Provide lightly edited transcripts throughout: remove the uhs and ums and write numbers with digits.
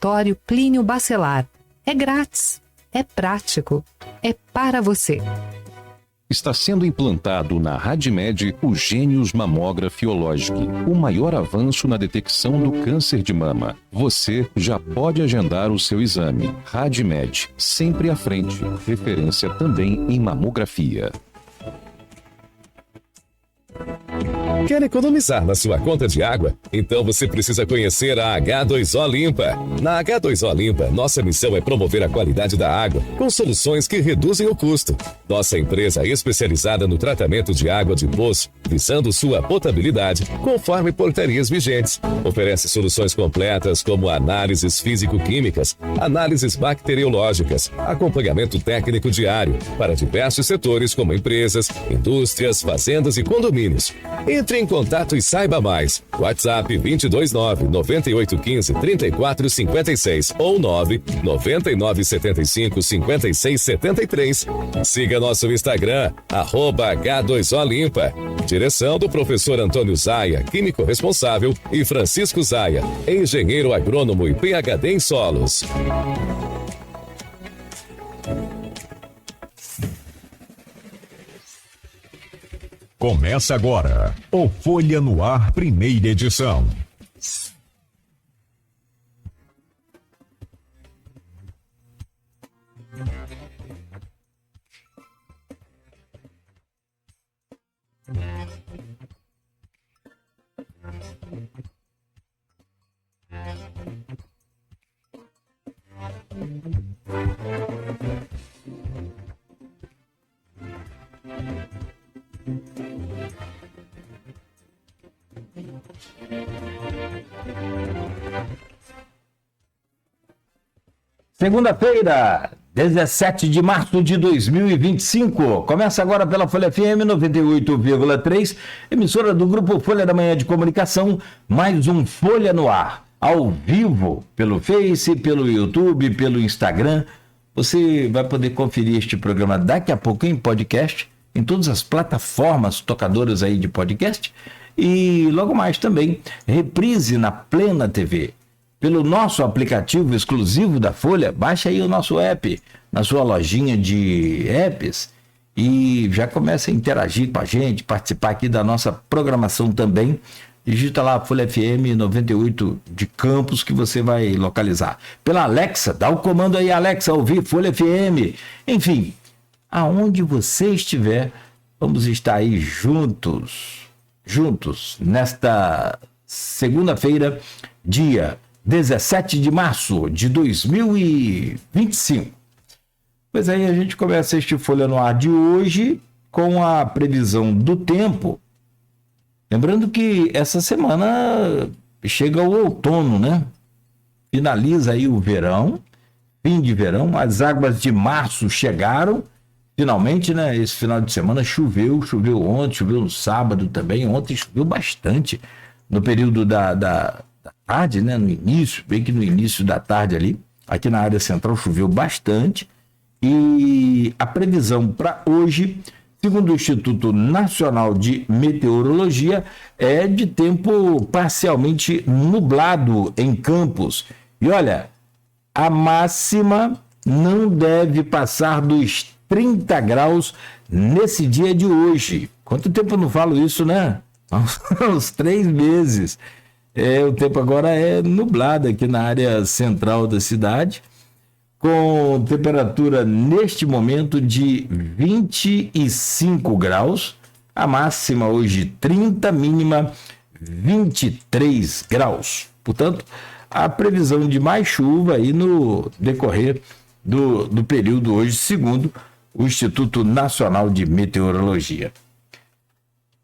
Laboratório Plínio Bacelar. É grátis, é prático, é para você. Está sendo implantado na RadMed o Gênios Mammography Oncology, o maior avanço na detecção do câncer de mama. Você já pode agendar o seu exame. RadMed, sempre à frente. Referência também em mamografia. Quer economizar na sua conta de água? Então você precisa conhecer a H2O Limpa. Na H2O Limpa, nossa missão é promover a qualidade da água com soluções que reduzem o custo. Nossa empresa é especializada no tratamento de água de poço, visando sua potabilidade, conforme portarias vigentes. Oferece soluções completas como análises físico-químicas, análises bacteriológicas, acompanhamento técnico diário para diversos setores como empresas, indústrias, fazendas e condomínios. Entre em contato e saiba mais. WhatsApp 229-9815-3456 ou 99975-5673. Siga nosso Instagram, @H2Olimpa. Direção do professor Antônio Zaia, químico responsável, e Francisco Zaia, engenheiro agrônomo e PhD em solos. Começa agora o Folha no Ar, primeira edição. Segunda-feira, 17 de março de 2025. Começa agora pela Folha FM 98,3, emissora do Grupo Folha da Manhã de Comunicação, mais um Folha no Ar, ao vivo, pelo Face, pelo YouTube, pelo Instagram. Você vai poder conferir este programa daqui a pouco em podcast, em todas as plataformas tocadoras aí de podcast, e logo mais também, reprise na Plena TV. Pelo nosso aplicativo exclusivo da Folha, baixa aí o nosso app na sua lojinha de apps e já começa a interagir com a gente, participar aqui da nossa programação também. Digita lá Folha FM 98 de Campos que você vai localizar. Pela Alexa, dá o comando aí, Alexa, ouvir Folha FM. Enfim, aonde você estiver, vamos estar aí juntos nesta segunda-feira, dia 17 de março de 2025. Pois aí a gente começa este Folha no Ar de hoje com a previsão do tempo. Lembrando que essa semana chega o outono, né? Finaliza aí o verão, fim de verão, as águas de março chegaram, finalmente, né? Esse final de semana choveu ontem, choveu no sábado também, ontem choveu bastante no período da tarde, né? No início, bem que no início da tarde ali, aqui na área central choveu bastante e a previsão para hoje, segundo o Instituto Nacional de Meteorologia, é de tempo parcialmente nublado em Campos. E olha, a máxima não deve passar dos 30 graus nesse dia de hoje. Quanto tempo eu não falo isso, né? Uns 3 meses. O tempo agora é nublado aqui na área central da cidade, com temperatura neste momento de 25 graus, a máxima hoje 30, mínima 23 graus. Portanto, a previsão de mais chuva aí no decorrer do período hoje, segundo o Instituto Nacional de Meteorologia.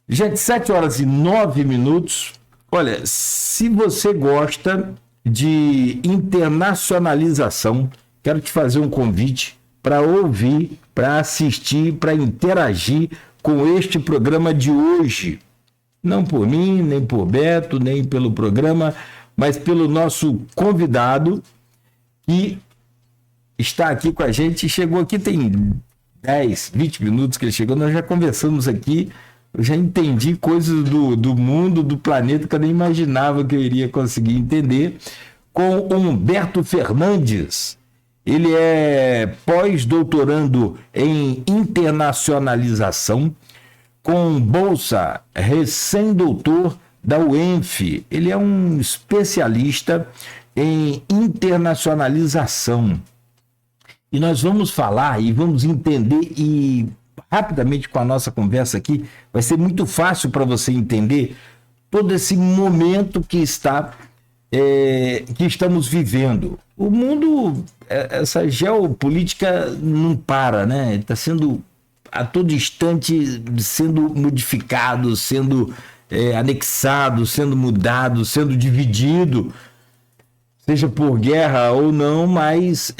Gente, 7h09. Olha, se você gosta de internacionalização, quero te fazer um convite para ouvir, para assistir, para interagir com este programa de hoje. Não por mim, nem por Beto, nem pelo programa, mas pelo nosso convidado que está aqui com a gente. Chegou aqui tem 10, 20 minutos que ele chegou, nós já conversamos aqui. Eu já entendi coisas do mundo, do planeta, que eu nem imaginava que eu iria conseguir entender. com Humberto Fernandes. Ele é pós-doutorando em internacionalização, com bolsa, recém-doutor da UENF. Ele é um especialista em internacionalização. E nós vamos falar e vamos entender, e rapidamente com a nossa conversa aqui, vai ser muito fácil para você entender todo esse momento que estamos vivendo. O mundo, essa geopolítica não para, né? Está sendo a todo instante sendo modificado, sendo anexado, sendo mudado, sendo dividido, seja por guerra ou não, mas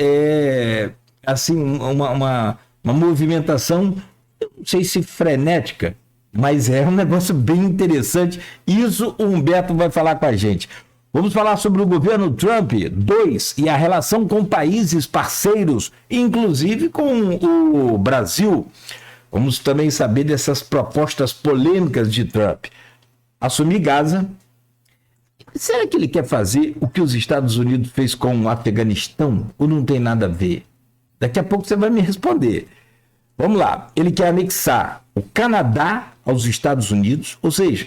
assim, uma movimentação, eu não sei se frenética, mas é um negócio bem interessante. Isso o Humberto vai falar com a gente. Vamos falar sobre o governo Trump 2 e a relação com países parceiros, inclusive com o Brasil. Vamos também saber dessas propostas polêmicas de Trump. Assumir Gaza. Será que ele quer fazer o que os Estados Unidos fez com o Afeganistão? Ou não tem nada a ver? Daqui a pouco você vai me responder. Vamos lá. Ele quer anexar o Canadá aos Estados Unidos, ou seja,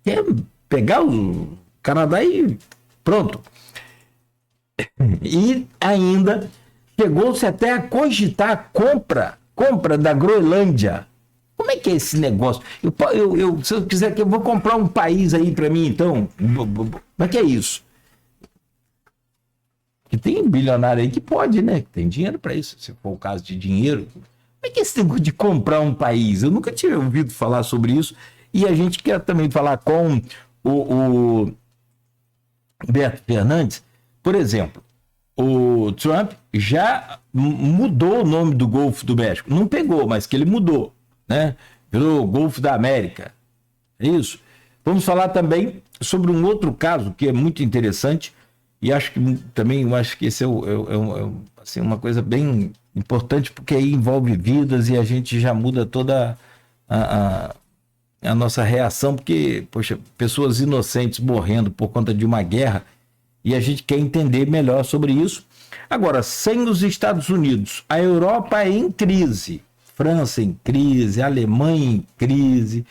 quer pegar o Canadá e pronto. E ainda chegou-se até a cogitar a compra da Groenlândia. Como é que é esse negócio? Se eu quiser, eu vou comprar um país aí para mim, então. Como é que é isso? Que tem bilionário aí que pode, né? Que tem dinheiro para isso, se for o caso de dinheiro. Como é que é esse negócio de comprar um país? Eu nunca tinha ouvido falar sobre isso. E a gente quer também falar com o Humberto Fernandes. Por exemplo, o Trump já mudou o nome do Golfo do México. Não pegou, mas que ele mudou, né? Virou Golfo da América. É isso. Vamos falar também sobre um outro caso que é muito interessante, e acho que também esse assim, uma coisa bem importante, porque aí envolve vidas e a gente já muda toda a nossa reação, porque, poxa, pessoas inocentes morrendo por conta de uma guerra, e a gente quer entender melhor sobre isso. Agora, sem os Estados Unidos, a Europa é em crise, França em crise, a Alemanha em crise,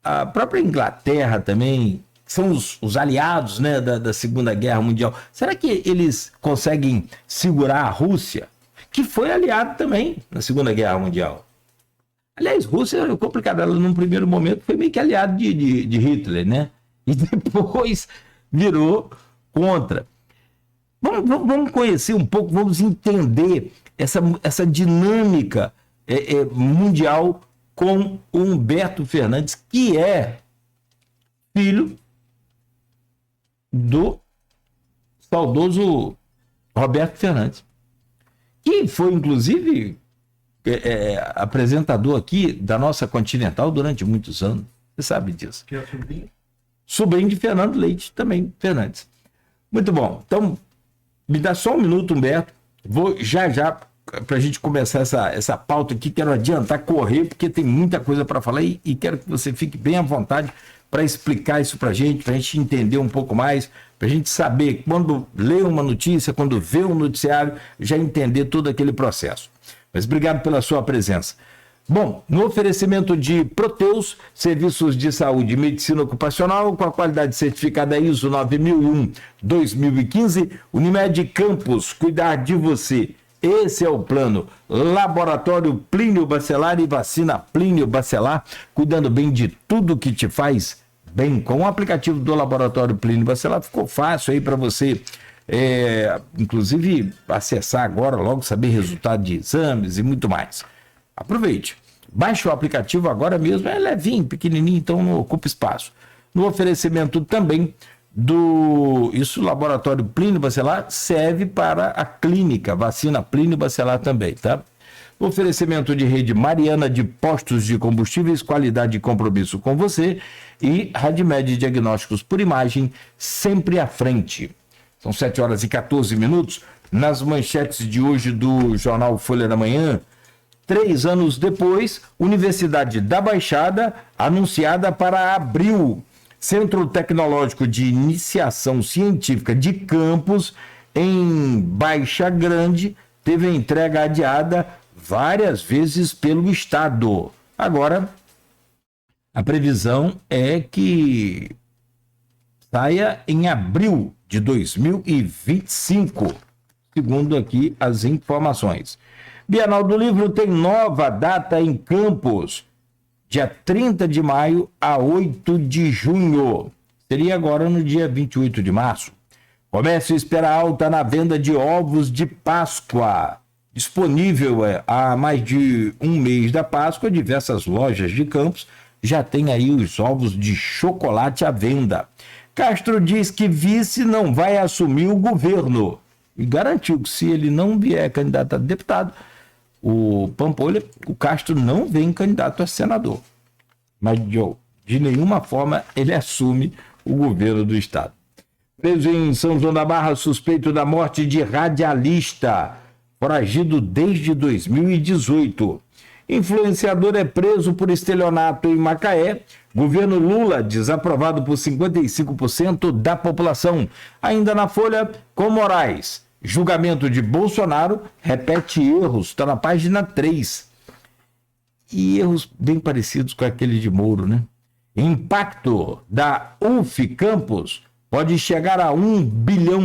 a própria Inglaterra também, são os aliados, né, da Segunda Guerra Mundial. Será que eles conseguem segurar a Rússia, que foi aliado também na Segunda Guerra Mundial? Aliás, Rússia é complicado, ela num primeiro momento foi meio que aliado de Hitler, né? E depois virou contra. Vamos conhecer um pouco, vamos entender essa dinâmica mundial com o Humberto Fernandes, que é filho do saudoso Roberto Fernandes, que foi, inclusive, apresentador aqui da nossa Continental durante muitos anos. Você sabe disso. Que é sobrinho? Sobrinho de Fernando Leite, também, Fernandes. Muito bom. Então, me dá só um minuto, Humberto. Vou já para a gente começar essa pauta aqui. Quero adiantar, correr, porque tem muita coisa para falar e quero que você fique bem à vontade para explicar isso para a gente entender um pouco mais, para a gente saber, quando lê uma notícia, quando vê um noticiário, já entender todo aquele processo. Mas obrigado pela sua presença. Bom, no oferecimento de Proteus, serviços de saúde e medicina ocupacional, com a qualidade certificada ISO 9001-2015, Unimed Campos, cuidar de você. Esse é o plano. Laboratório Plínio Bacelar e vacina Plínio Bacelar, cuidando bem de tudo que te faz bem. Com o aplicativo do Laboratório Plínio Bacelar, ficou fácil aí para você, inclusive, acessar agora, logo saber resultado de exames e muito mais. Aproveite. Baixe o aplicativo agora mesmo, é levinho, pequenininho, então não ocupa espaço. No oferecimento também o Laboratório Plínio Bacelar serve para a clínica, vacina Plínio Bacelar também, tá? No oferecimento de rede Mariana de postos de combustíveis, qualidade e compromisso com você, e Radmed Diagnósticos por imagem, sempre à frente. São 7h14. Nas manchetes de hoje do jornal Folha da Manhã, 3 anos depois, Universidade da Baixada anunciada para abril. Centro Tecnológico de Iniciação Científica de Campos, em Baixa Grande, teve a entrega adiada várias vezes pelo Estado. Agora, a previsão é que saia em abril de 2025, segundo aqui as informações. Bienal do Livro tem nova data em Campos, dia 30 de maio a 8 de junho. Seria agora no dia 28 de março. Comércio espera alta na venda de ovos de Páscoa. Disponível há mais de um mês da Páscoa, diversas lojas de Campos já têm aí os ovos de chocolate à venda. Castro diz que vice não vai assumir o governo e garantiu que se ele não vier candidato a deputado, o Pampolha, o Castro não vem candidato a senador. Mas de nenhuma forma ele assume o governo do estado. Preso em São João da Barra, suspeito da morte de radialista, foragido desde 2018. Influenciador é preso por estelionato em Macaé. Governo Lula desaprovado por 55% da população. Ainda na Folha, com Moraes. Julgamento de Bolsonaro repete erros, está na página 3. E erros bem parecidos com aquele de Moro, né? Impacto da UF Campos pode chegar a R$1 bilhão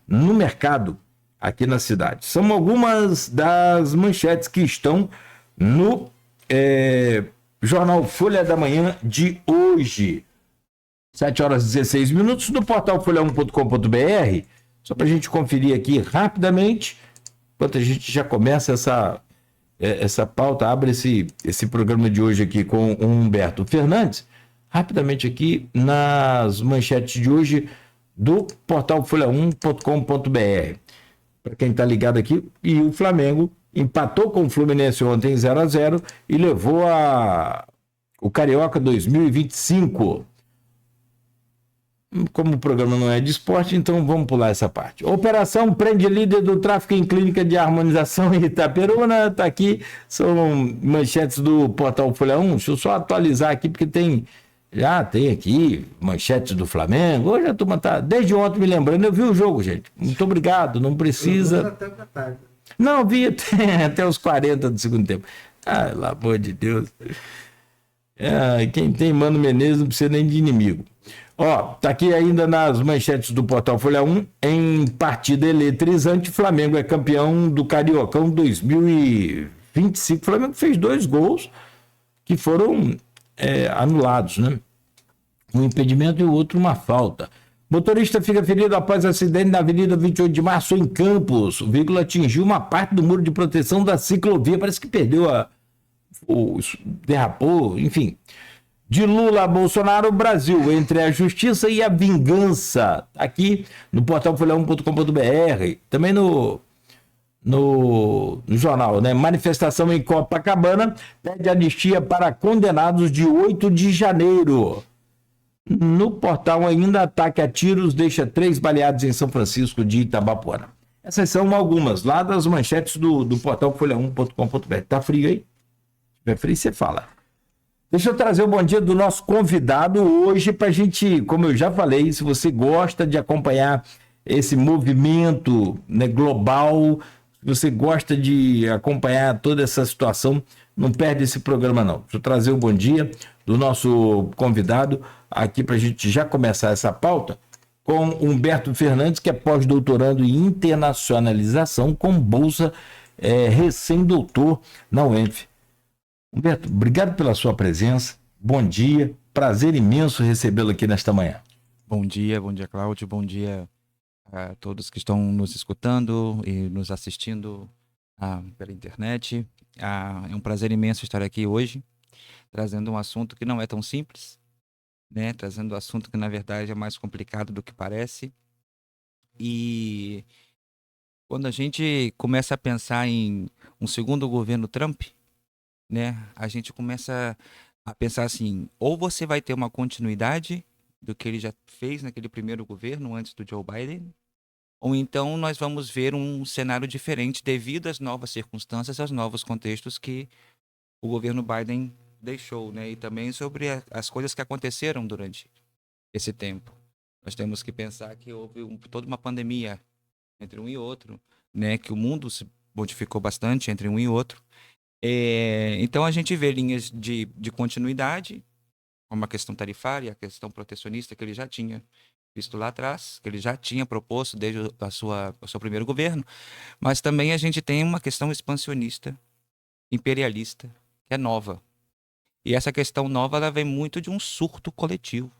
no mercado aqui na cidade. São algumas das manchetes que estão no jornal Folha da Manhã de hoje. 7h16, no portal folha1.com.br. Só para a gente conferir aqui rapidamente, enquanto a gente já começa essa pauta, abre esse programa de hoje aqui com o Humberto Fernandes, rapidamente aqui nas manchetes de hoje do portal folha1.com.br. Para quem está ligado aqui, e o Flamengo empatou com o Fluminense ontem 0-0 e levou o Carioca 2025. Como o programa não é de esporte, então vamos pular essa parte. Operação prende líder do tráfico em clínica de harmonização em Itaperuna. Está aqui, são manchetes do portal Folha 1. Deixa eu só atualizar aqui, porque já tem aqui manchetes do Flamengo. Hoje a turma está, desde ontem me lembrando, eu vi o jogo, gente. Muito obrigado, não precisa... Não, vi até os 40 do segundo tempo. Ah, pelo amor de Deus. Quem tem Mano Menezes não precisa nem de inimigo. Tá aqui ainda nas manchetes do portal Folha 1, em partida eletrizante, Flamengo é campeão do Cariocão 2025. O Flamengo fez 2 gols que foram anulados, né? Um impedimento e o outro uma falta. Motorista fica ferido após acidente na Avenida 28 de Março, em Campos. O veículo atingiu uma parte do muro de proteção da ciclovia, parece que perdeu derrapou, enfim. De Lula a Bolsonaro, Brasil, entre a justiça e a vingança. Aqui no portal folha1.com.br, também no jornal, né? Manifestação em Copacabana pede anistia para condenados de 8 de janeiro. No portal ainda, ataque a tiros deixa 3 baleados em São Francisco de Itabapoana. Essas são algumas lá das manchetes do portal folha1.com.br. Tá frio aí? Se tiver frio, você fala. Deixa eu trazer o bom dia do nosso convidado hoje para a gente, como eu já falei, se você gosta de acompanhar esse movimento, né, global, se você gosta de acompanhar toda essa situação, não perde esse programa não. Deixa eu trazer o bom dia do nosso convidado aqui para a gente já começar essa pauta com Humberto Fernandes, que é pós-doutorando em internacionalização com bolsa recém-doutor na UENF. Humberto, obrigado pela sua presença, bom dia, prazer imenso recebê-lo aqui nesta manhã. Bom dia, Cláudio, bom dia a todos que estão nos escutando e nos assistindo pela internet. É um prazer imenso estar aqui hoje, trazendo um assunto que não é tão simples, né? Trazendo um assunto que na verdade é mais complicado do que parece. E quando a gente começa a pensar em um segundo governo Trump, né, a gente começa a pensar assim, ou você vai ter uma continuidade do que ele já fez naquele primeiro governo antes do Joe Biden, ou então nós vamos ver um cenário diferente devido às novas circunstâncias, aos novos contextos que o governo Biden deixou, né? E também sobre as coisas que aconteceram durante esse tempo. Nós temos que pensar que houve toda uma pandemia entre um e outro, né? Que o mundo se modificou bastante entre um e outro. Então a gente vê linhas de continuidade, como a questão tarifária, a questão protecionista que ele já tinha visto lá atrás, que ele já tinha proposto desde o seu primeiro governo, mas também a gente tem uma questão expansionista, imperialista, que é nova. E essa questão nova, ela vem muito de um surto coletivo,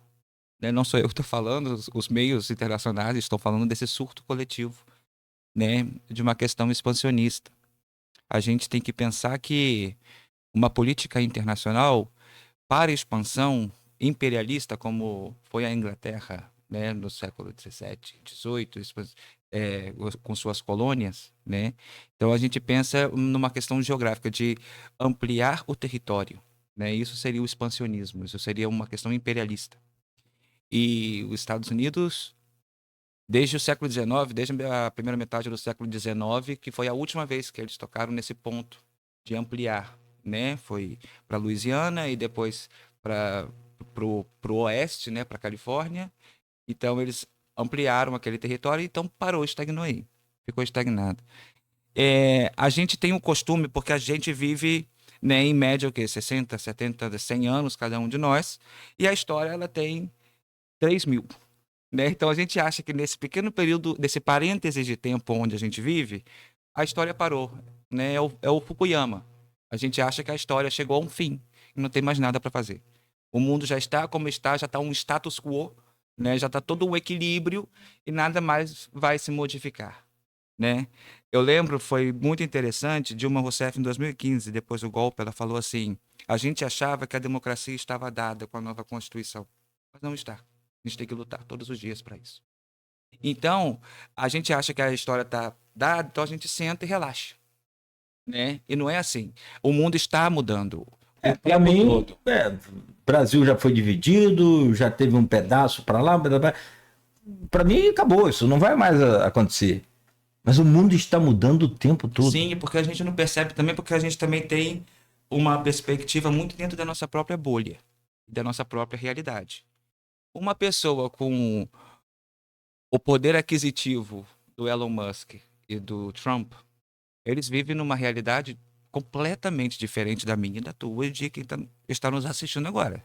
né? Não sou eu que estou falando, os meios internacionais estão falando desse surto coletivo, né? De uma questão expansionista. A gente tem que pensar que uma política internacional para expansão imperialista, como foi a Inglaterra, né, no século XVII, XVIII, com suas colônias, né? Então a gente pensa numa questão geográfica de ampliar o território, né? Isso seria o expansionismo, isso seria uma questão imperialista. E os Estados Unidos, desde o século XIX, desde a primeira metade do século XIX, que foi a última vez que eles tocaram nesse ponto de ampliar, né? Foi para Louisiana e depois para o oeste, né? Para Califórnia. Então eles ampliaram aquele território, então parou, estagnou aí, ficou estagnado. A gente tem um costume, porque a gente vive, né, em média, o quê? 60, 70, 100 anos, cada um de nós, e a história ela tem 3.000. Né? Então a gente acha que nesse pequeno período, desse parênteses de tempo onde a gente vive, a história parou. Né? É o Fukuyama. A gente acha que a história chegou a um fim e não tem mais nada para fazer. O mundo já está como está, já está um status quo, né? Já está todo um equilíbrio e nada mais vai se modificar. Né? Eu lembro, foi muito interessante, Dilma Rousseff em 2015, depois do golpe, ela falou assim: a gente achava que a democracia estava dada com a nova Constituição, mas não está. A gente tem que lutar todos os dias para isso. Então, a gente acha que a história está dada, então a gente senta e relaxa. Né? E não é assim. O mundo está mudando. Para mim, o Brasil já foi dividido, já teve um pedaço para lá. Para mim, acabou. Isso não vai mais acontecer. Mas o mundo está mudando o tempo todo. Sim, porque a gente não percebe também, porque a gente também tem uma perspectiva muito dentro da nossa própria bolha, da nossa própria realidade. Uma pessoa com o poder aquisitivo do Elon Musk e do Trump, eles vivem numa realidade completamente diferente da minha e da tua e de quem está nos assistindo agora,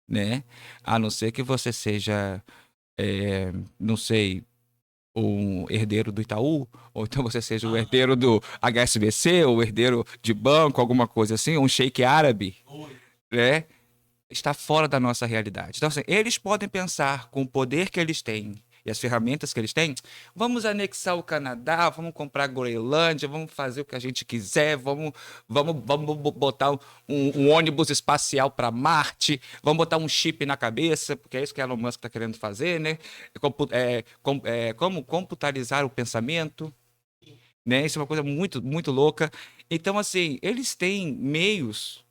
né? A não ser que você seja, não sei, um herdeiro do Itaú, ou então você seja o herdeiro do HSBC, ou herdeiro de banco, alguma coisa assim, um sheik árabe, né? Está fora da nossa realidade. Então, assim, eles podem pensar com o poder que eles têm e as ferramentas que eles têm, vamos anexar o Canadá, vamos comprar a Groenlândia, vamos fazer o que a gente quiser, vamos botar um ônibus espacial para Marte, vamos botar um chip na cabeça, porque é isso que Elon Musk está querendo fazer, né? Como computarizar o pensamento, né? Isso é uma coisa muito, muito louca. Então, assim, eles têm meios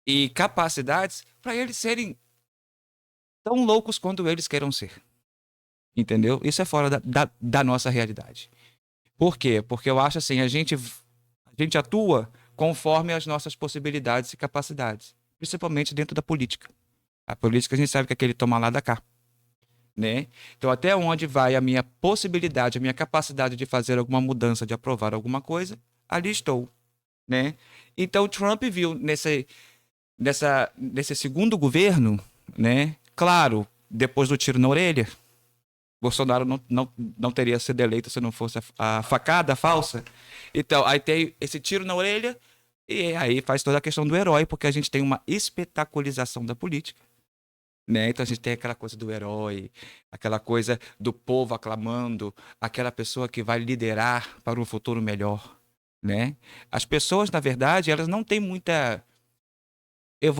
e capacidades para eles serem tão loucos quanto eles queiram ser. Entendeu? Isso é fora da nossa realidade. Por quê? Porque eu acho assim, a gente atua conforme as nossas possibilidades e capacidades, principalmente dentro da política. A política a gente sabe que é aquele toma lá da cá. Né? Então, até onde vai a minha possibilidade, a minha capacidade de fazer alguma mudança, de aprovar alguma coisa, ali estou. Né? Então, Trump viu nesse segundo governo, né? Claro, depois do tiro na orelha, Bolsonaro não teria sido eleito se não fosse a facada falsa. Então, aí tem esse tiro na orelha e aí faz toda a questão do herói, porque a gente tem uma espetaculização da política. Né? Então a gente tem aquela coisa do herói, aquela coisa do povo aclamando, aquela pessoa que vai liderar para um futuro melhor. Né? As pessoas, na verdade, elas não têm muita... Eu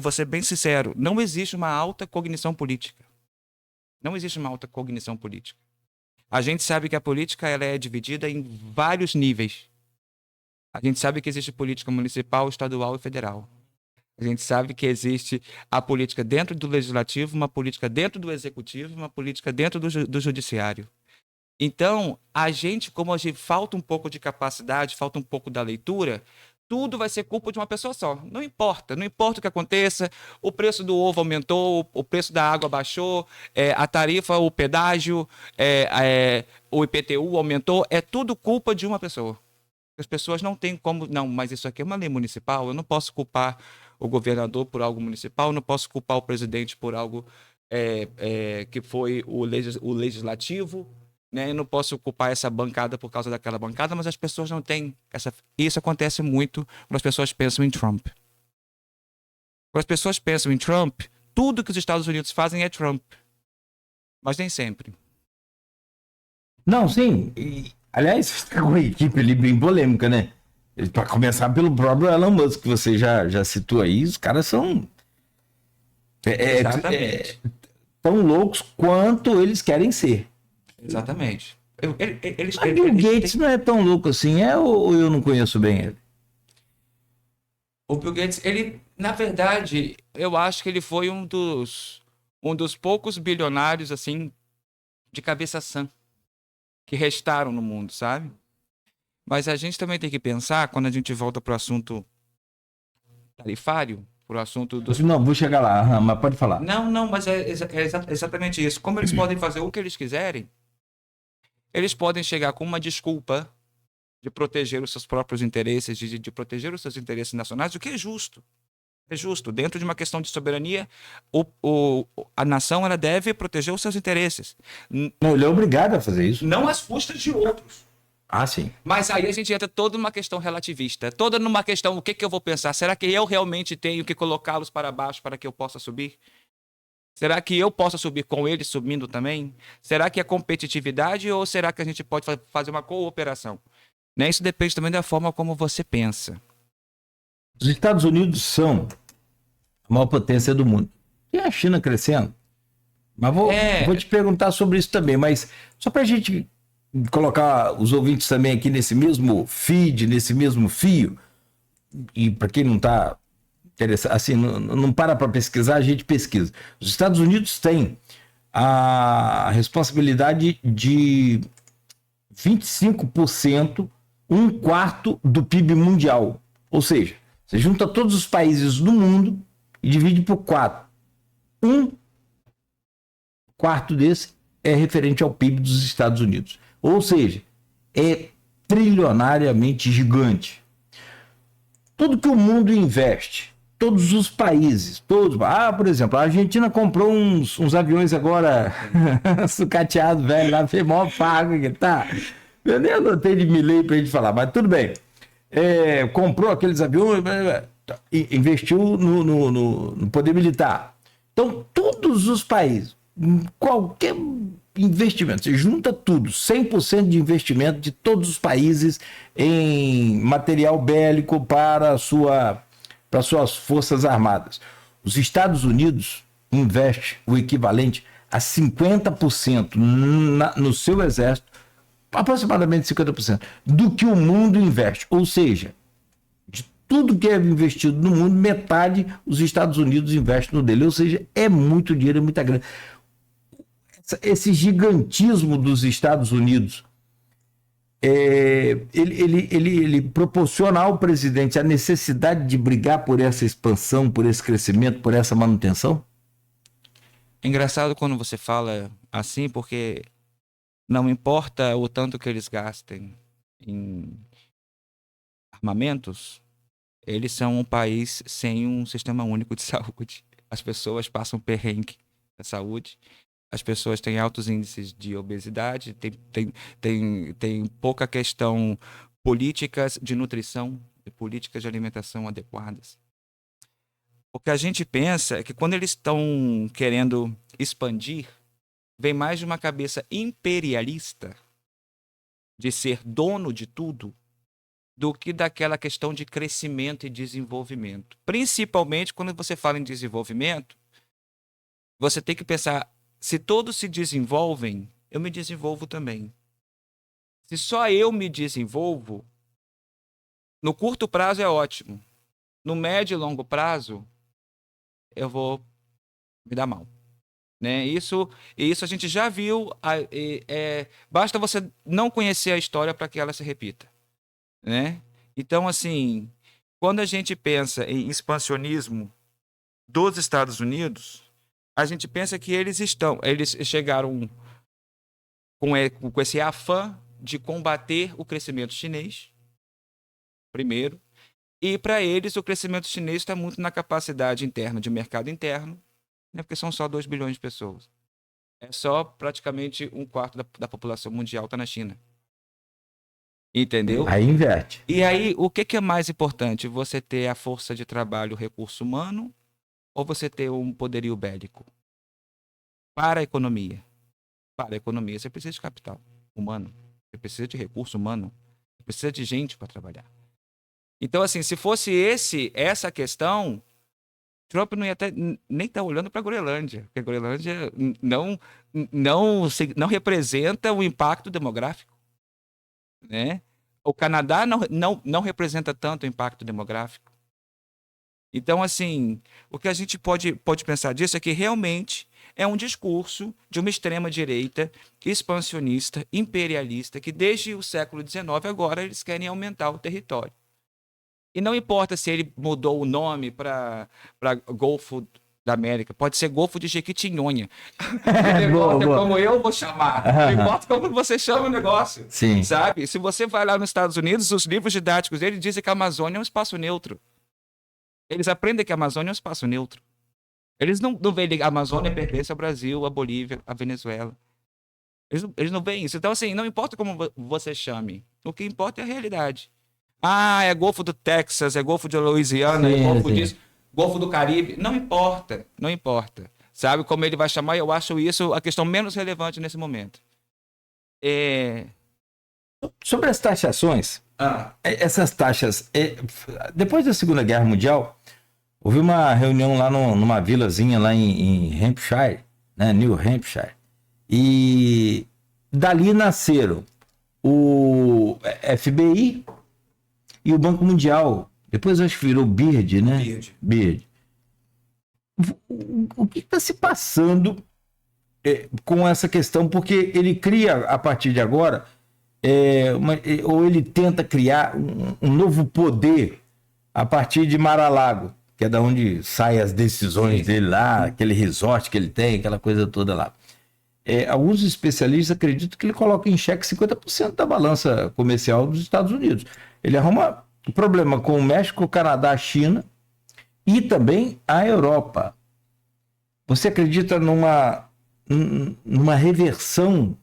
vou ser bem sincero, não existe uma alta cognição política. Não existe uma alta cognição política. A gente sabe que a política ela é dividida em vários níveis. A gente sabe que existe política municipal, estadual e federal. A gente sabe que existe a política dentro do legislativo, uma política dentro do executivo, uma política dentro do judiciário. Então, como a gente falta um pouco de capacidade, falta um pouco da leitura, tudo vai ser culpa de uma pessoa só. Não importa o que aconteça, o preço do ovo aumentou, o preço da água baixou, a tarifa, o pedágio, o IPTU aumentou, é tudo culpa de uma pessoa. As pessoas não têm como, não, mas isso aqui é uma lei municipal, eu não posso culpar o governador por algo municipal, eu não posso culpar o presidente por algo que foi o legislativo, né? Eu não posso culpar essa bancada por causa daquela bancada, mas as pessoas não têm essa... Isso acontece muito quando as pessoas pensam em Trump. Quando as pessoas pensam em Trump, tudo que os Estados Unidos fazem é Trump. Mas nem sempre. Não, sim. Aliás, está com uma equipe ali bem polêmica, né? Para começar pelo próprio Elon Musk, que você já citou aí, os caras são tão loucos quanto eles querem ser. Exatamente. Mas Bill Gates não é tão louco assim, ou eu não conheço bem ele? O Bill Gates, ele, na verdade, eu acho que ele foi um dos poucos bilionários, assim, de cabeça sã, que restaram no mundo, sabe? Mas a gente também tem que pensar, quando a gente volta para o assunto tarifário, para o assunto dos... Não, vou chegar lá, mas pode falar. Não, mas é exatamente isso. Como eles podem fazer o que eles quiserem, eles podem chegar com uma desculpa de proteger os seus próprios interesses, de proteger os seus interesses nacionais, o que é justo. É justo. Dentro de uma questão de soberania, a nação ela deve proteger os seus interesses. Não, ele é obrigado a fazer isso. Não às custas de outros. Ah, sim. Mas aí a gente entra toda numa questão relativista, toda numa questão, o que eu vou pensar? Será que eu realmente tenho que colocá-los para baixo para que eu possa subir? Será que eu posso subir com eles subindo também? Será que é competitividade ou será que a gente pode fazer uma cooperação? Né? Isso depende também da forma como você pensa. Os Estados Unidos são a maior potência do mundo. E a China crescendo? Mas vou te perguntar sobre isso também, mas só para a gente colocar os ouvintes também aqui nesse mesmo feed, nesse mesmo fio, e para quem não está interessado, assim, não para pesquisar, a gente pesquisa. Os Estados Unidos têm a responsabilidade de 25%, 1/4 do PIB mundial. Ou seja, você junta todos os países do mundo e divide por 4. 1/4 desse é referente ao PIB dos Estados Unidos. Ou seja, é trilionariamente gigante. Tudo que o mundo investe, todos os países, todos. Por exemplo, a Argentina comprou uns aviões agora sucateados, velho, lá fez maior paga que tá. Eu nem anotei de Milei pra gente falar, mas tudo bem. Comprou aqueles aviões, investiu no poder militar. Então, todos os países, qualquer investimento, você junta tudo, 100% de investimento de todos os países em material bélico para suas forças armadas. Os Estados Unidos investe o equivalente a 50% no seu exército, aproximadamente 50%, do que o mundo investe. Ou seja, de tudo que é investido no mundo, metade os Estados Unidos investem no dele. Ou seja, é muito dinheiro, é muita grana. Esse gigantismo dos Estados Unidos, ele proporciona ao presidente a necessidade de brigar por essa expansão, por esse crescimento, por essa manutenção? É engraçado quando você fala assim, porque não importa o tanto que eles gastem em armamentos, eles são um país sem um sistema único de saúde. As pessoas passam perrengue na saúde. As pessoas têm altos índices de obesidade, tem pouca questão políticas de nutrição, políticas de alimentação adequadas. O que a gente pensa é que quando eles estão querendo expandir, vem mais de uma cabeça imperialista de ser dono de tudo do que daquela questão de crescimento e desenvolvimento. Principalmente quando você fala em desenvolvimento, você tem que pensar, se todos se desenvolvem, eu me desenvolvo também. Se só eu me desenvolvo, no curto prazo é ótimo. No médio e longo prazo, eu vou me dar mal. Né? Isso a gente já viu. Basta você não conhecer a história para que ela se repita. Né? Então, assim, Quando a gente pensa em expansionismo dos Estados Unidos, a gente pensa que eles chegaram com esse afã de combater o crescimento chinês, primeiro, e para eles o crescimento chinês está muito na capacidade interna de mercado interno, né, porque são só 2 bilhões de pessoas. É só praticamente 1/4 da população mundial está na China. Entendeu? Aí inverte. E aí, o que é mais importante? Você ter a força de trabalho, o recurso humano, ou você ter um poderio bélico? Para a economia. Para a economia, você precisa de capital humano. Você precisa de recurso humano. Você precisa de gente para trabalhar. Então, assim, se fosse essa questão, Trump não ia nem estar olhando para a Groenlândia, porque a Groenlândia não representa o impacto demográfico, né? O Canadá não representa tanto o impacto demográfico. Então, assim, o que a gente pode pensar disso é que realmente é um discurso de uma extrema-direita expansionista, imperialista, que desde o século XIX agora eles querem aumentar o território. E não importa se ele mudou o nome para Golfo da América, pode ser Golfo de Jequitinhonha. Não importa como eu vou chamar, não importa como você chama o negócio. Sim. Sabe? Se você vai lá nos Estados Unidos, os livros didáticos deles dizem que a Amazônia é um espaço neutro. Eles aprendem que a Amazônia é um espaço neutro. Eles não veem que a Amazônia pertence ao Brasil, à Bolívia, à Venezuela. Eles não veem isso. Então, assim, não importa como você chame, o que importa é a realidade. Ah, é Golfo do Texas, é Golfo de Louisiana, é Golfo disso, Golfo do Caribe. Não importa, não importa. Sabe como ele vai chamar? Eu acho isso a questão menos relevante nesse momento. Sobre as taxações, essas taxas, depois da Segunda Guerra Mundial, houve uma reunião lá numa vilazinha lá em Hampshire, né, New Hampshire, e dali nasceram o FBI e o Banco Mundial. Depois acho que virou BIRD, né? BIRD. O que está se passando com essa questão? Porque ele cria, a partir de agora, ou ele tenta criar um novo poder a partir de Mar-a-Lago, que é da onde saem as decisões dele lá, aquele resort que ele tem, aquela coisa toda lá. Alguns especialistas acreditam que ele coloca em xeque 50% da balança comercial dos Estados Unidos. Ele arruma problema com o México, o Canadá, a China e também a Europa. Você acredita numa reversão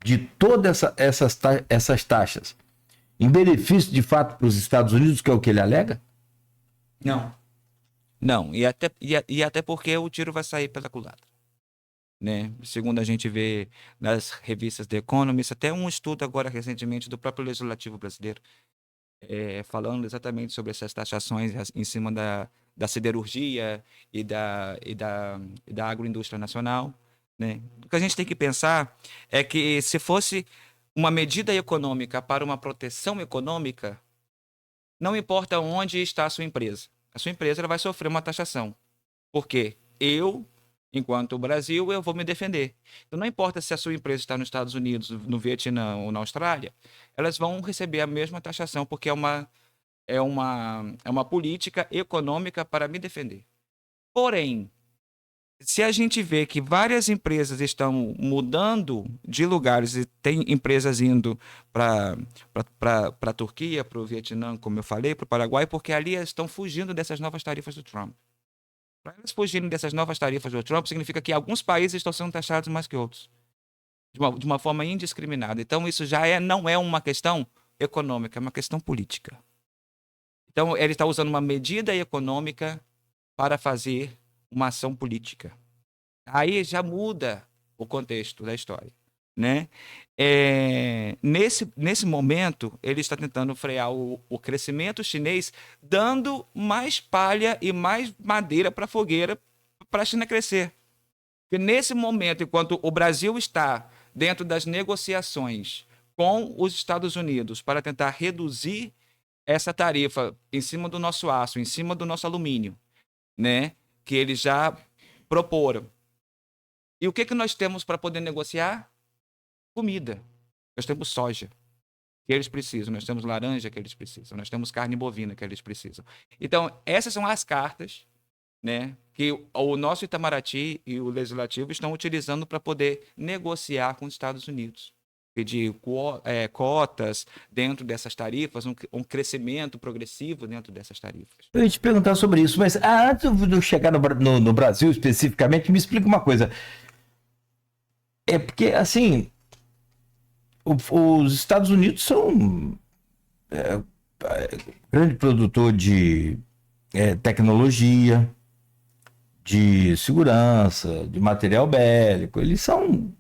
de todas essas taxas em benefício, de fato, para os Estados Unidos, que é o que ele alega? Não. E até porque o tiro vai sair pela culatra. Né? Segundo a gente vê nas revistas The Economist, até um estudo agora recentemente do próprio Legislativo brasileiro, falando exatamente sobre essas taxações em cima da siderurgia e da agroindústria nacional. Né? O que a gente tem que pensar é que se fosse uma medida econômica para uma proteção econômica, não importa onde está a sua empresa ela vai sofrer uma taxação. Porque enquanto Brasil, eu vou me defender. Então, não importa se a sua empresa está nos Estados Unidos, no Vietnã ou na Austrália, elas vão receber a mesma taxação, porque é uma política econômica para me defender. Porém, se a gente vê que várias empresas estão mudando de lugares e tem empresas indo para a Turquia, para o Vietnã, como eu falei, para o Paraguai, porque ali estão fugindo dessas novas tarifas do Trump. Para eles fugirem dessas novas tarifas do Trump, significa que alguns países estão sendo taxados mais que outros, de uma forma indiscriminada. Então, isso já não é uma questão econômica, é uma questão política. Então, ele está usando uma medida econômica para fazer uma ação política. Aí já muda o contexto da história. Né? Nesse momento, ele está tentando frear o crescimento chinês, dando mais palha e mais madeira para a fogueira para a China crescer. Porque nesse momento, enquanto o Brasil está dentro das negociações com os Estados Unidos para tentar reduzir essa tarifa em cima do nosso aço, em cima do nosso alumínio, né? Que eles já proporam. E o que nós temos para poder negociar? Comida. Nós temos soja. que eles precisam, nós temos laranja que eles precisam, nós temos carne bovina que eles precisam. Então, essas são as cartas, né, que o nosso Itamaraty e o Legislativo estão utilizando para poder negociar com os Estados Unidos. Pedir cotas dentro dessas tarifas, um crescimento progressivo dentro dessas tarifas. Eu ia te perguntar sobre isso, mas antes de eu chegar no Brasil especificamente, me explica uma coisa. É porque, assim, os Estados Unidos são grande produtor de tecnologia, de segurança, de material bélico. Eles são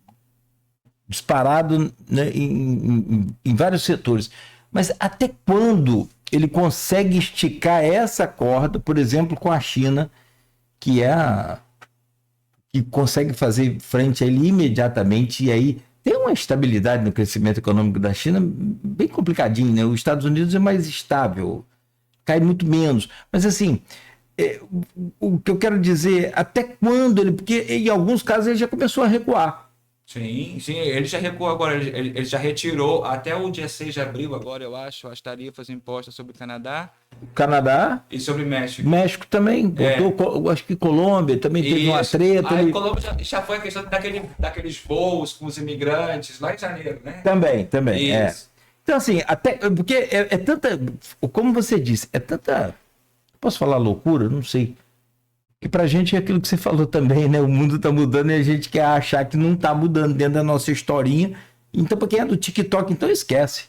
disparados, né, em vários setores. Mas até quando ele consegue esticar essa corda, por exemplo, com a China, que consegue fazer frente a ele imediatamente, e aí tem uma estabilidade no crescimento econômico da China bem complicadinho, né? Os Estados Unidos é mais estável, cai muito menos. Mas assim, o que eu quero dizer, até quando ele... Porque em alguns casos ele já começou a recuar. Sim, ele já recuou agora, ele já retirou até o dia 6 de abril agora, eu acho, as tarifas impostas sobre o Canadá e sobre México. México também, botou, acho que Colômbia também teve uma treta. Aí Colômbia já foi a questão daqueles voos com os imigrantes lá em janeiro, né? Também, Isso. Então assim, até, porque é tanta, como você disse, é tanta, posso falar loucura? Não sei. Que pra gente é aquilo que você falou também, né? O mundo tá mudando e a gente quer achar que não tá mudando dentro da nossa historinha. Então, pra quem é do TikTok, então esquece.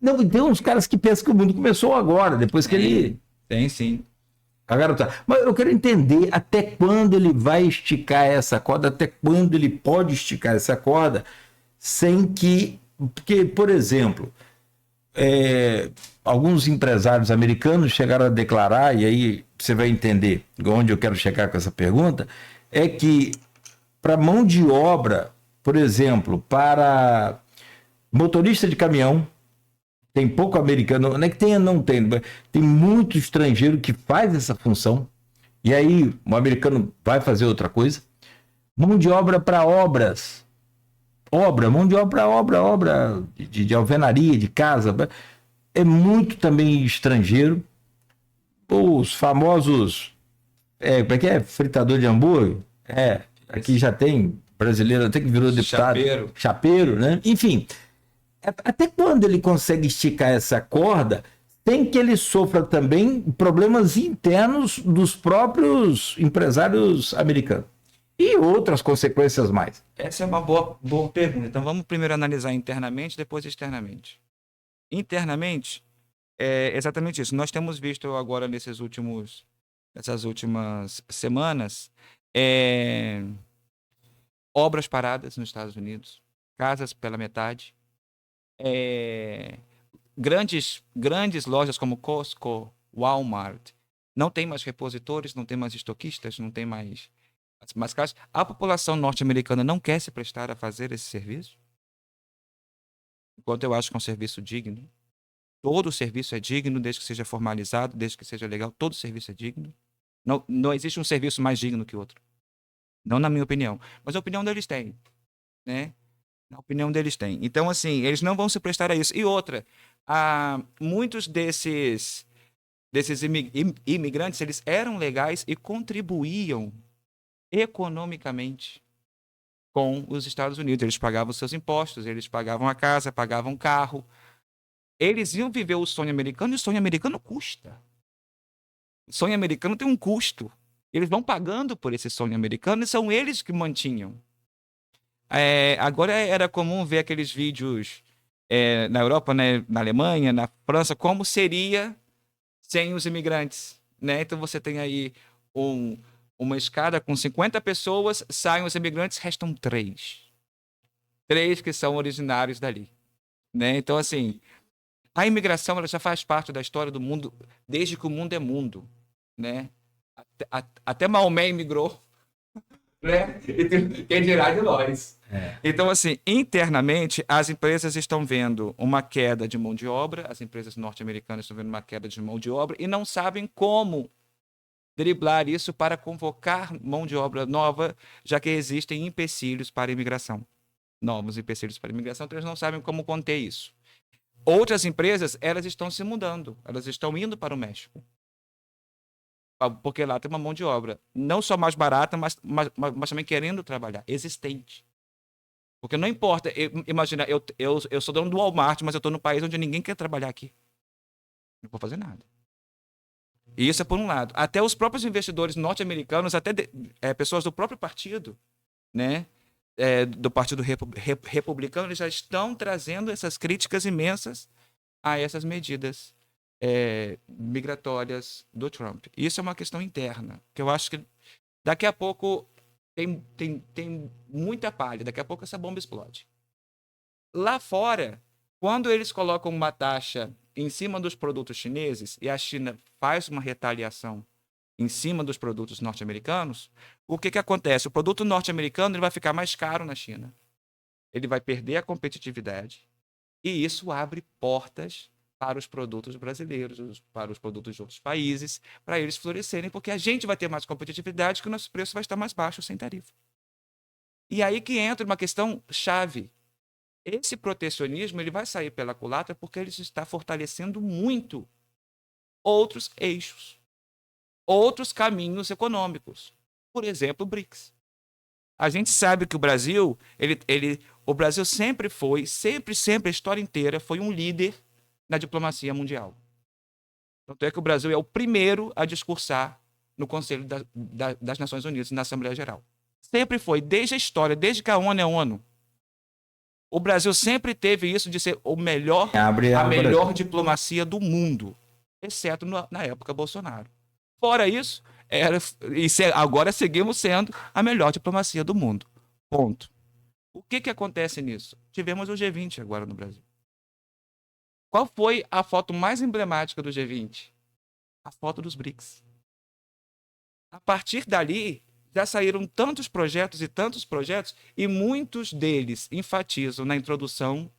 Não, tem uns caras que pensam que o mundo começou agora, depois que ele... Tem, sim. Mas eu quero entender até quando ele vai esticar essa corda, até quando ele pode esticar essa corda, sem que... Porque, por exemplo, alguns empresários americanos chegaram a declarar, e aí você vai entender onde eu quero chegar com essa pergunta, é que para mão de obra, por exemplo, para motorista de caminhão, tem pouco americano, não é que tenha, não tem muito estrangeiro que faz essa função, e aí o americano vai fazer outra coisa. Mão de obra para obras, mão de obra para obra de alvenaria, de casa, é muito também estrangeiro. Os famosos, como é que é? Fritador de hambúrguer? Aqui já tem brasileiro, até que virou deputado. Chapeiro, né? Enfim, até quando ele consegue esticar essa corda sem que ele sofra também problemas internos dos próprios empresários americanos? E outras consequências mais. Essa é uma boa pergunta. Então vamos primeiro analisar internamente, depois externamente. Internamente, é exatamente isso. Nós temos visto agora nessas últimas semanas obras paradas nos Estados Unidos, casas pela metade, grandes lojas como Costco, Walmart, não tem mais repositores, não tem mais estoquistas, não tem mais casas. A população norte-americana não quer se prestar a fazer esse serviço, enquanto eu acho que é um serviço digno. Todo serviço é digno, desde que seja formalizado, desde que seja legal. Todo serviço é digno. Não existe um serviço mais digno que outro. Não na minha opinião. Mas a opinião deles tem. Né? A opinião deles tem. Então, assim, eles não vão se prestar a isso. E outra, muitos desses imigrantes, eles eram legais e contribuíam economicamente com os Estados Unidos. Eles pagavam seus impostos, eles pagavam a casa, pagavam o carro. Eles iam viver o sonho americano e o sonho americano custa. O sonho americano tem um custo. Eles vão pagando por esse sonho americano e são eles que mantinham. Agora era comum ver aqueles vídeos na Europa, né, na Alemanha, na França, como seria sem os imigrantes. Né? Então você tem aí uma escada com 50 pessoas, saem os imigrantes, restam 3. 3 que são originários dali. Né? Então, assim... A imigração ela já faz parte da história do mundo desde que o mundo é mundo, né? Até Maomé imigrou, né? Quem dirá de nós. Então, assim, internamente, as empresas estão vendo uma queda de mão de obra, as empresas norte-americanas estão vendo uma queda de mão de obra e não sabem como driblar isso para convocar mão de obra nova, já que existem empecilhos para a imigração. Novos empecilhos para a imigração, então eles não sabem como conter isso. Outras empresas, elas estão se mudando, elas estão indo para o México. Porque lá tem uma mão de obra, não só mais barata, mas também querendo trabalhar, existente. Porque não importa, imagina, eu sou dono do Walmart, mas eu estou no país onde ninguém quer trabalhar aqui. Não vou fazer nada. E isso é por um lado. Até os próprios investidores norte-americanos, até pessoas do próprio partido, né, do Partido Republicano, eles já estão trazendo essas críticas imensas a essas medidas migratórias do Trump. Isso é uma questão interna, que eu acho que daqui a pouco tem muita palha, daqui a pouco essa bomba explode. Lá fora, quando eles colocam uma taxa em cima dos produtos chineses e a China faz uma retaliação em cima dos produtos norte-americanos, o que acontece? O produto norte-americano ele vai ficar mais caro na China. Ele vai perder a competitividade e isso abre portas para os produtos brasileiros, para os produtos de outros países, para eles florescerem, porque a gente vai ter mais competitividade, que o nosso preço vai estar mais baixo sem tarifa. E aí que entra uma questão chave. Esse protecionismo ele vai sair pela culatra porque ele está fortalecendo muito outros eixos, outros caminhos econômicos. Por exemplo, o BRICS. A gente sabe que o Brasil, o Brasil sempre foi, sempre, a história inteira, foi um líder na diplomacia mundial. Tanto é que o Brasil é o primeiro a discursar no Conselho das Nações Unidas, na Assembleia Geral. Sempre foi, desde a história, desde que a ONU é ONU. O Brasil sempre teve isso de ser a melhor diplomacia do mundo, exceto na época Bolsonaro. Fora isso, agora seguimos sendo a melhor diplomacia do mundo. Ponto. O que acontece nisso? Tivemos o G20 agora no Brasil. Qual foi a foto mais emblemática do G20? A foto dos BRICS. A partir dali, já saíram tantos projetos, e muitos deles enfatizam na introdução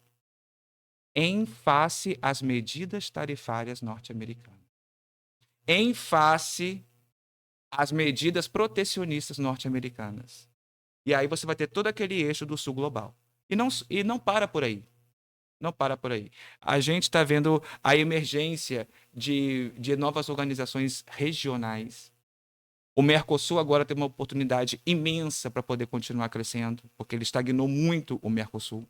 em face às medidas tarifárias norte-americanas. Em face às medidas protecionistas norte-americanas. E aí você vai ter todo aquele eixo do sul global. E não para por aí. Não para por aí. A gente está vendo a emergência de novas organizações regionais. O Mercosul agora tem uma oportunidade imensa para poder continuar crescendo, porque ele estagnou muito o Mercosul,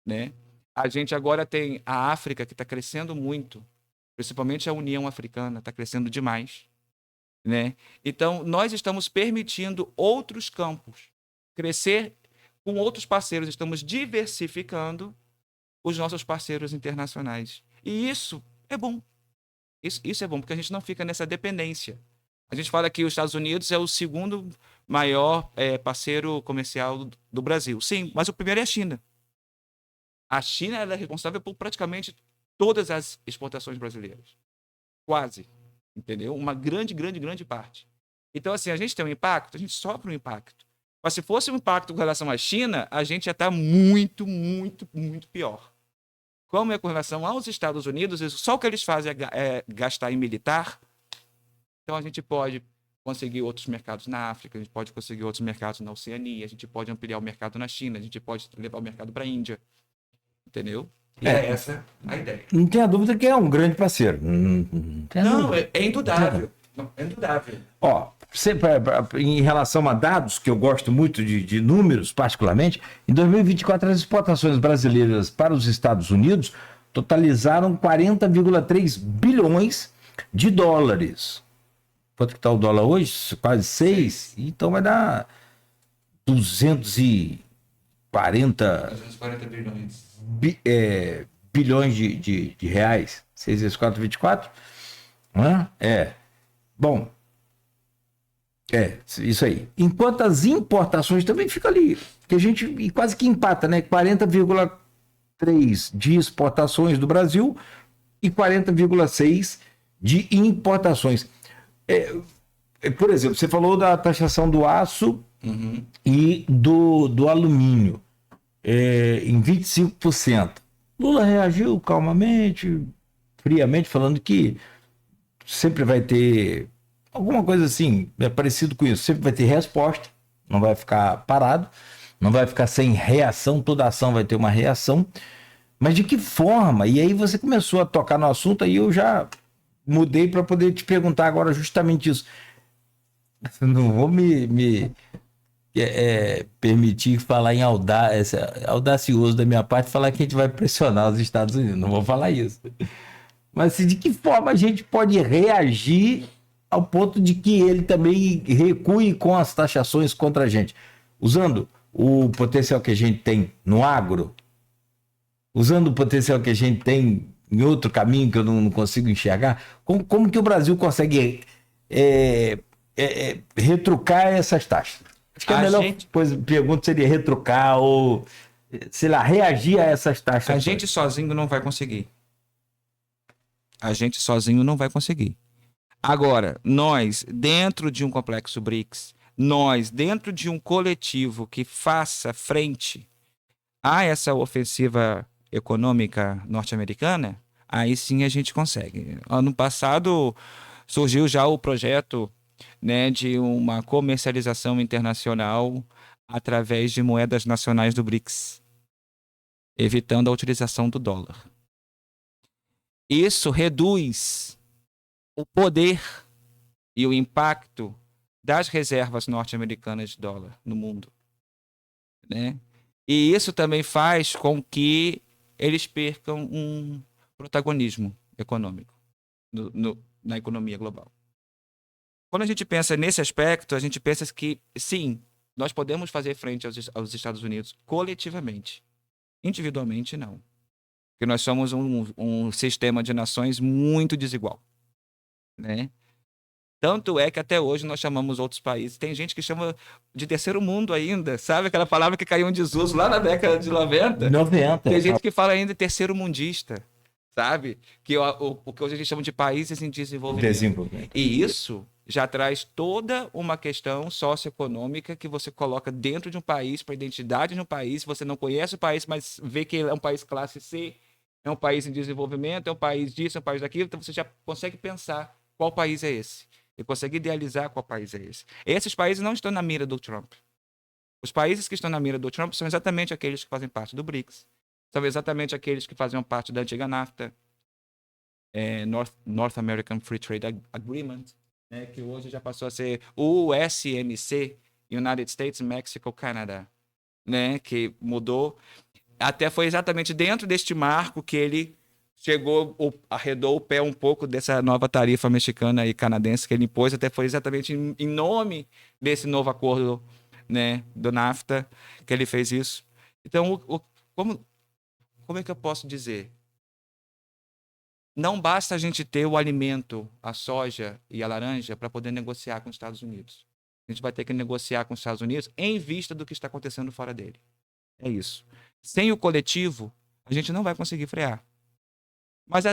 né? A gente agora tem a África que está crescendo muito, principalmente a União Africana está crescendo demais, né? Então, nós estamos permitindo outros campos crescer com outros parceiros, estamos diversificando os nossos parceiros internacionais. E isso é bom. Isso é bom, porque a gente não fica nessa dependência. A gente fala que os Estados Unidos é o segundo maior parceiro comercial do Brasil. Sim, mas o primeiro é a China. A China ela é responsável por praticamente todas as exportações brasileiras. Quase. Entendeu? Uma grande parte. Então, assim, a gente tem um impacto, a gente sofre um impacto. Mas se fosse um impacto com relação à China, a gente já está muito pior. Como é com relação aos Estados Unidos, só o que eles fazem é gastar em militar. Então, a gente pode conseguir outros mercados na África, a gente pode conseguir outros mercados na Oceania, a gente pode ampliar o mercado na China, a gente pode levar o mercado para a Índia. Entendeu? E essa a ideia. Não tenha dúvida que é um grande parceiro. Não, é indudável. É indudável. Ó, em relação a dados, que eu gosto muito de números, particularmente, em 2024 as exportações brasileiras para os Estados Unidos totalizaram 40,3 bilhões de dólares. Quanto que está o dólar hoje? Quase 6. Então vai dar 240 bilhões. Bilhões de reais. 6 vezes 4, 24. Bom, isso aí. Enquanto as importações também ficam ali, que a gente quase que empata, né? 40,3 de exportações do Brasil e 40,6 de importações. Por exemplo, você falou da taxação do aço e do alumínio em 25%. Lula reagiu calmamente, friamente, falando que sempre vai ter alguma coisa assim, parecido com isso. Sempre vai ter resposta, não vai ficar parado, não vai ficar sem reação, toda ação vai ter uma reação. Mas de que forma? E aí você começou a tocar no assunto, aí eu já mudei para poder te perguntar agora justamente isso. Não vou permitir falar em audacioso da minha parte, falar que a gente vai pressionar os Estados Unidos. Não vou falar isso. Mas assim, de que forma a gente pode reagir ao ponto de que ele também recue com as taxações contra a gente? Usando o potencial que a gente tem no agro, usando o potencial que a gente tem em outro caminho que eu não consigo enxergar, como que o Brasil consegue retrucar essas taxas? Acho que a melhor pergunta seria retrucar ou, sei lá, reagir a essas taxas. A gente sozinho não vai conseguir. A gente sozinho não vai conseguir. Agora, nós, dentro de um complexo BRICS, nós, dentro de um coletivo que faça frente a essa ofensiva econômica norte-americana, aí sim a gente consegue. Ano passado surgiu já o projeto, né, de uma comercialização internacional através de moedas nacionais do BRICS, evitando a utilização do dólar. Isso reduz o poder e o impacto das reservas norte-americanas de dólar no mundo, né? E isso também faz com que eles percam um protagonismo econômico na economia global. Quando a gente pensa nesse aspecto, a gente pensa que, sim, nós podemos fazer frente aos Estados Unidos coletivamente. Individualmente, não. Porque nós somos um sistema de nações muito desigual, né? Tanto é que até hoje nós chamamos outros países. Tem gente que chama de terceiro mundo ainda, sabe? Aquela palavra que caiu em desuso lá na década de 90. 90. Tem gente que fala ainda de terceiro mundista, sabe? Que o que hoje a gente chama de países em desenvolvimento. E isso já traz toda uma questão socioeconômica que você coloca dentro de um país, para a identidade de um país. Você não conhece o país, mas vê que é um país classe C, é um país em desenvolvimento, é um país disso, é um país daquilo. Então você já consegue pensar qual país é esse. E consegue idealizar qual país é esse. Esses países não estão na mira do Trump. Os países que estão na mira do Trump são exatamente aqueles que fazem parte do BRICS. São exatamente aqueles que faziam parte da antiga NAFTA, North American Free Trade Agreement, né, que hoje já passou a ser o USMC, United States, Mexico, Canada, né, que mudou. Até foi exatamente dentro deste marco que ele arredou o pé um pouco dessa nova tarifa mexicana e canadense que ele impôs, até foi exatamente em nome desse novo acordo, né, do NAFTA que ele fez isso. Então, como é que eu posso dizer? Não basta a gente ter o alimento, a soja e a laranja para poder negociar com os Estados Unidos. A gente vai ter que negociar com os Estados Unidos em vista do que está acontecendo fora dele. É isso. Sem o coletivo, a gente não vai conseguir frear.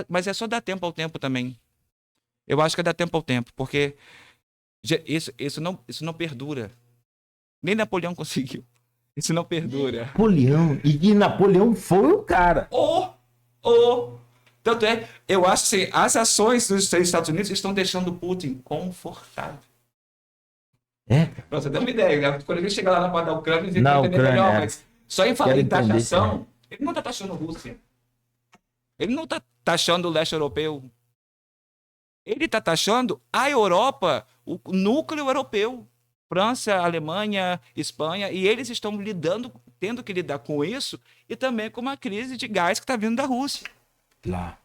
Mas é só dar tempo ao tempo também. Eu acho que é dar tempo ao tempo, porque isso não perdura. Nem Napoleão conseguiu. Isso não perdura. Napoleão foi o cara. Tanto é, eu acho que as ações dos Estados Unidos estão deixando o Putin confortável. Pra você ter uma ideia, né? Quando a gente chegar lá na parte da Ucrânia, a gente vai entender melhor, mas só em falar em taxação, ele não está taxando Rússia. Ele não está taxando o leste europeu. Ele está taxando a Europa, o núcleo europeu. França, Alemanha, Espanha, e eles estão tendo que lidar com isso e também com uma crise de gás que está vindo da Rússia. Lá.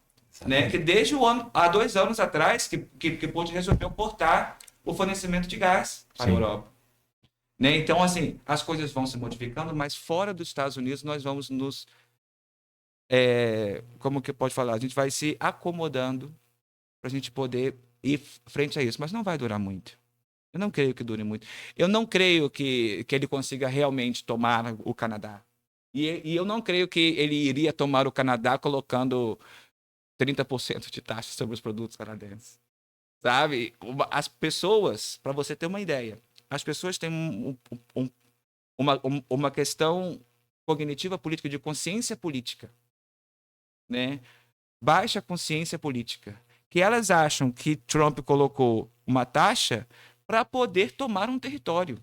Né? Que desde há 2 anos atrás, que Putin resolveu cortar o fornecimento de gás para a Europa. Né? Então, assim, as coisas vão se modificando, mas fora dos Estados Unidos nós vamos nos... como que pode falar? A gente vai se acomodando para a gente poder ir frente a isso, mas não vai durar muito. Eu não creio que dure muito. Eu não creio que ele consiga realmente tomar o Canadá. E eu não creio que ele iria tomar o Canadá colocando 30% de taxa sobre os produtos canadenses. Sabe? As pessoas, para você ter uma ideia, as pessoas têm uma questão cognitiva política, de consciência política, né? Baixa consciência política. Que elas acham que Trump colocou uma taxa para poder tomar um território.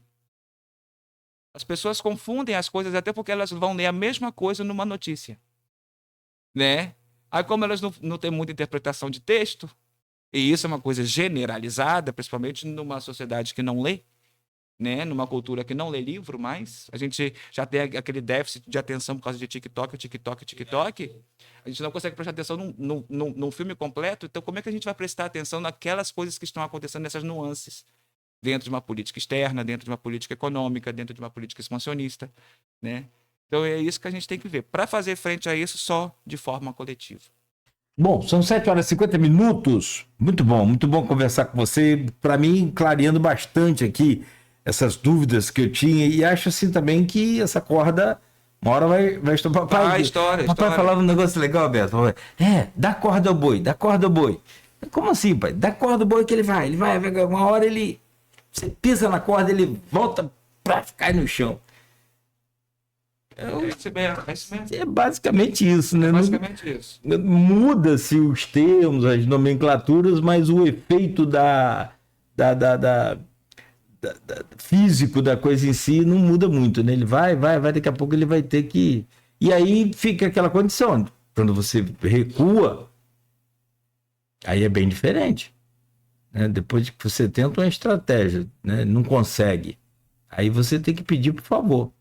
As pessoas confundem as coisas até porque elas vão ler a mesma coisa numa notícia. né? Aí, como elas não têm muita interpretação de texto, e isso é uma coisa generalizada, principalmente numa sociedade que não lê, né? Numa cultura que não lê livro mais, a gente já tem aquele déficit de atenção por causa de TikTok. A gente não consegue prestar atenção num filme completo, então como é que a gente vai prestar atenção naquelas coisas que estão acontecendo, nessas nuances, dentro de uma política externa, dentro de uma política econômica, dentro de uma política expansionista, né? Então é isso que a gente tem que ver, para fazer frente a isso só de forma coletiva. Bom, são 7 horas e 50 minutos. Muito bom conversar com você. Para mim, clareando bastante aqui essas dúvidas que eu tinha. E acho assim também que essa corda, uma hora vai estourar. Papai, papai falava um negócio legal, Beto. Dá corda ao boi, dá corda ao boi. Como assim, pai? Dá corda ao boi que ele vai. Uma hora você pisa na corda, ele volta pra ficar no chão. É isso mesmo. É basicamente isso, né? Isso. Muda-se os termos, as nomenclaturas, mas o efeito físico da coisa em si não muda muito, né? Ele vai, daqui a pouco ele vai ter que... E aí fica aquela condição. Quando você recua, aí é bem diferente, né? Depois que você tenta uma estratégia, né? Não consegue. Aí você tem que pedir por favor.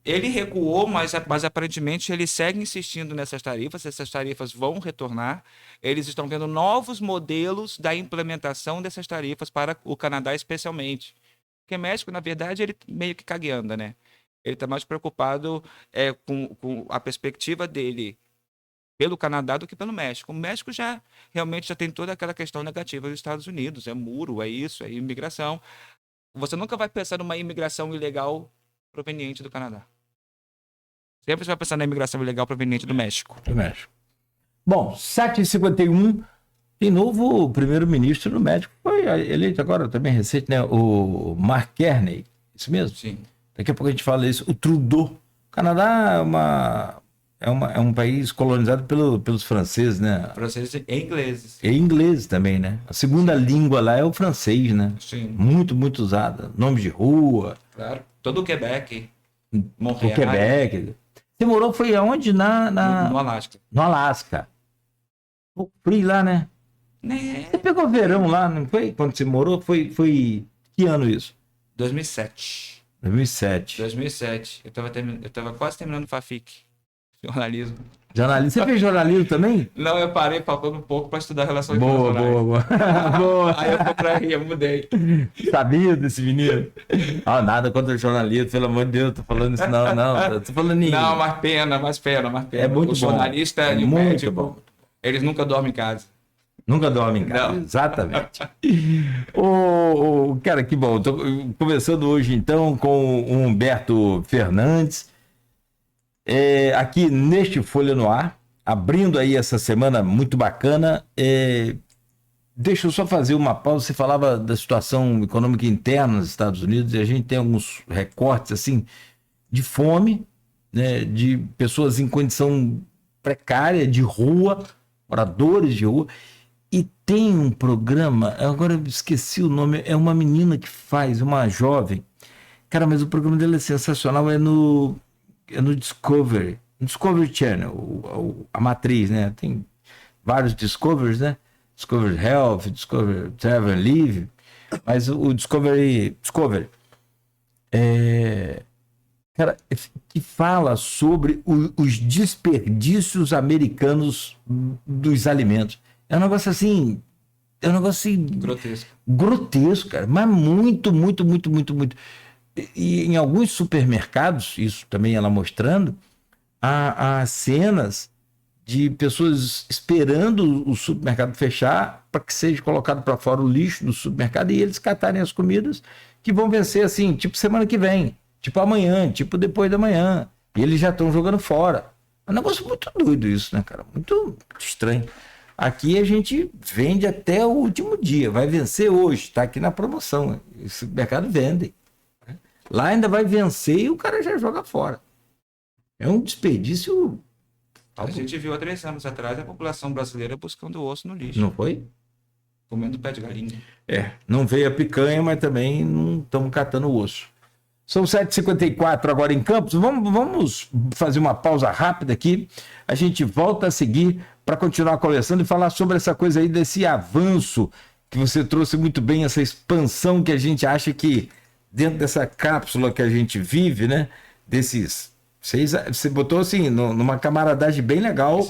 Ele recuou, mas aparentemente ele segue insistindo nessas tarifas. Essas tarifas vão retornar. Eles estão vendo novos modelos da implementação dessas tarifas para o Canadá especialmente. Porque o México, na verdade, ele meio que cagueanda, né? Ele está mais preocupado com a perspectiva dele pelo Canadá do que pelo México. O México realmente já tem toda aquela questão negativa dos Estados Unidos. É muro, é isso, é imigração. Você nunca vai pensar numa imigração ilegal proveniente do Canadá. Sempre você vai pensar na imigração ilegal proveniente do México. Bom, 7h51, de novo o primeiro-ministro do México foi eleito agora também recente, né? O Mark Carney, isso mesmo? Sim. Daqui a pouco a gente fala isso. O Trudeau. O Canadá é um país colonizado pelos franceses, né? Franceses e ingleses. E ingleses também, né? A segunda língua lá é o francês, né? Sim. Muito usada. Nomes de rua. Claro. Todo o Quebec. Montreal. O Quebec. Você morou foi aonde? No Alasca. No Alasca. O frio lá, né? Você pegou verão lá, não foi? Quando você morou, foi que ano isso? 2007. 2007. Eu tava quase terminando o FAFIC. Jornalismo. Você fez jornalismo também? Não, eu parei, faltando um pouco para estudar relações internacionais. Boa. Aí eu fui pra Rio, mudei. Sabia desse menino? Nada contra o jornalismo, pelo amor de Deus, tô falando isso não. Tô falando nisso. Não, mais pena. É muito bom. O jornalista e o médico, bom. Eles nunca dormem em casa. Nunca dorme em casa, não. Exatamente. Cara, que bom. Tô conversando hoje, então, com o Humberto Fernandes, aqui neste Folha no Ar, abrindo aí essa semana muito bacana. Deixa eu só fazer uma pausa. Você falava da situação econômica interna nos Estados Unidos e a gente tem alguns recortes, assim, de fome, né, de pessoas em condição precária, de rua, moradores de rua. E tem um programa, agora eu esqueci o nome, é uma menina que faz, uma jovem. Cara, mas o programa dela é sensacional, é no Discovery Channel, a matriz, né? Tem vários Discoveries, né? Discovery Health, Discovery Travel and Live, mas o Discovery, cara, que fala sobre os desperdícios americanos dos alimentos. É um negócio assim, grotesco, cara, mas muito. E em alguns supermercados, isso também ela mostrando, há cenas de pessoas esperando o supermercado fechar para que seja colocado para fora o lixo do supermercado e eles catarem as comidas que vão vencer assim, tipo semana que vem, tipo amanhã, tipo depois da manhã. E eles já estão jogando fora. É um negócio muito doido isso, né, cara? Muito estranho. Aqui a gente vende até o último dia, vai vencer hoje, está aqui na promoção. O supermercado vende. Lá ainda vai vencer e o cara já joga fora. É um desperdício. A gente viu há 3 anos atrás a população brasileira buscando osso no lixo. Não foi? Comendo pé de galinha. Não veio a picanha, mas também não estamos catando o osso. São 7h54 agora em Campos. Vamos fazer uma pausa rápida aqui. A gente volta a seguir para continuar conversando e falar sobre essa coisa aí desse avanço que você trouxe muito bem, essa expansão que a gente acha que dentro dessa cápsula que a gente vive, né? Desses... Você botou assim, numa camaradagem bem legal,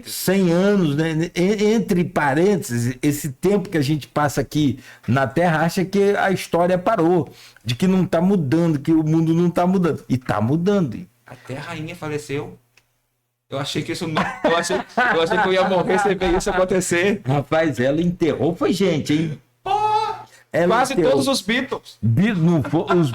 100 anos, né? Entre parênteses, esse tempo que a gente passa aqui na Terra, acha que a história parou, de que não está mudando, que o mundo não está mudando. E está mudando. Até a rainha faleceu. Eu achei que isso não... eu achei que eu ia morrer sem ver isso acontecer. Rapaz, ela enterrou, foi gente, hein? Quase enterrou. Todos os Beatles. Os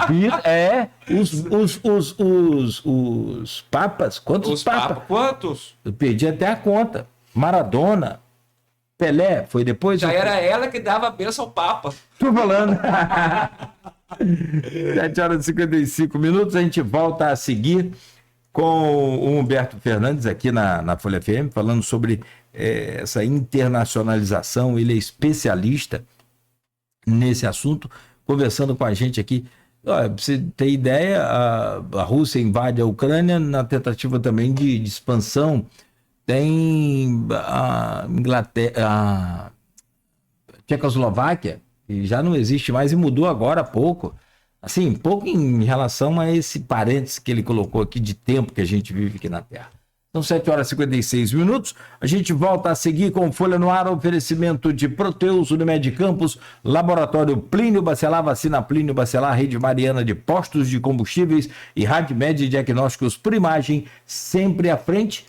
Beatles, os papas. Quantos papas? Quantos? Eu perdi até a conta. Maradona, Pelé, foi depois? Já era ela que dava a bênção ao Papa. Tô falando. 7h55, a gente volta a seguir com o Humberto Fernandes aqui na Folha FM, falando sobre essa internacionalização. Ele é especialista nesse assunto, conversando com a gente aqui. Pra você ter ideia, a Rússia invade a Ucrânia na tentativa também de expansão. Tem a Inglaterra, a Tchecoslováquia, que já não existe mais e mudou agora há pouco. Assim, pouco em relação a esse parênteses que ele colocou aqui de tempo que a gente vive aqui na Terra. São 7h56. A gente volta a seguir com Folha no Ar, oferecimento de Proteus, Unimed Campos, Laboratório Plínio Bacelar, Vacina Plínio Bacelar, Rede Mariana de Postos de Combustíveis e Radmed Diagnósticos por Imagem, sempre à frente.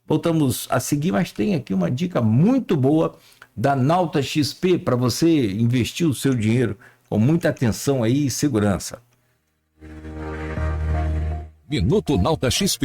Voltamos a seguir, mas tem aqui uma dica muito boa da Nauta XP para você investir o seu dinheiro com muita atenção aí e segurança. Minuto Nauta XP.